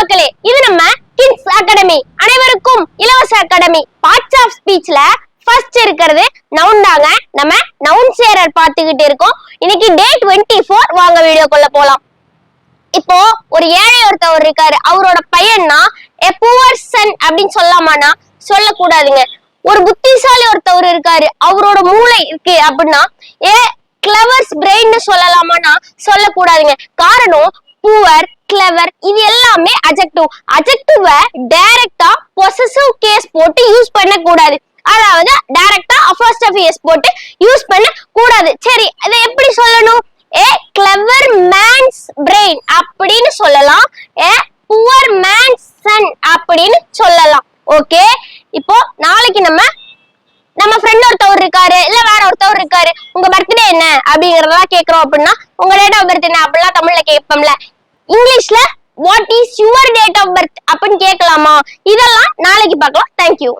மக்களே, இது நம்ம கிட்ஸ் அகாடமி. அனைவருக்கும் இலவச அகாடமி. பார்ட்ஸ் ஆஃப் ஸ்பீச்ல ஃபர்ஸ்ட் இருக்கிறது நவுன் தாங்க. நம்ம நவுன் சேரர் பார்த்துக்கிட்டு இருக்கோம். இன்னைக்கு டே 24. வாங்க வீடியோக்குள்ள போலாம். இப்போ ஒரு ஏழை ஒருத்தவர் இருக்காரு. அவரோட பையன்னா a poor son அப்படின்னு சொல்லலாமானா சொல்லக்கூடாதுங்க. ஒரு புத்திசாலி ஒருத்தவர் இருக்காரு. அவரோட மூளை இருக்கு அப்படின்னா கிளவர்ஸ் பிரெயின் சொல்லலாமானா சொல்லக்கூடாதுங்க. காரணம் புவர், கிளவர் இது எல்லாமே அட்ஜெக்டிவ். அட்ஜெக்டிவ டைரக்டா பொசசிவ் கேஸ் போட்டு யூஸ் பண்ண கூடாது. அதாவது டைரக்டா அப்போஸ்ட்ரோபி எஸ் போட்டு யூஸ் பண்ண கூடாது. சரி, அதை எப்படி சொல்லணும்? a clever man's brain அப்படின்னு சொல்லலாம். a poor man's son அப்படின்னு சொல்லலாம். ஓகே, இப்போ நாளைக்கு நம்ம ஃப்ரெண்ட் ஒருத்தவர் இருக்காரு, இல்ல வேற ஒருத்தவர் இருக்காரு. உங்க பர்த்டே என்ன அப்படிங்கறதெல்லாம் கேக்குறோம் அப்படின்னா உங்க டேட் ஆஃப் பர்த் என்ன அப்படிலாம் தமிழ்ல கேட்போம்ல. இங்கிலீஷ்ல what is your date of birth அப்படின்னு கேட்கலாமா? இதெல்லாம் நாளைக்கு பார்க்கலாம். தேங்க்யூ.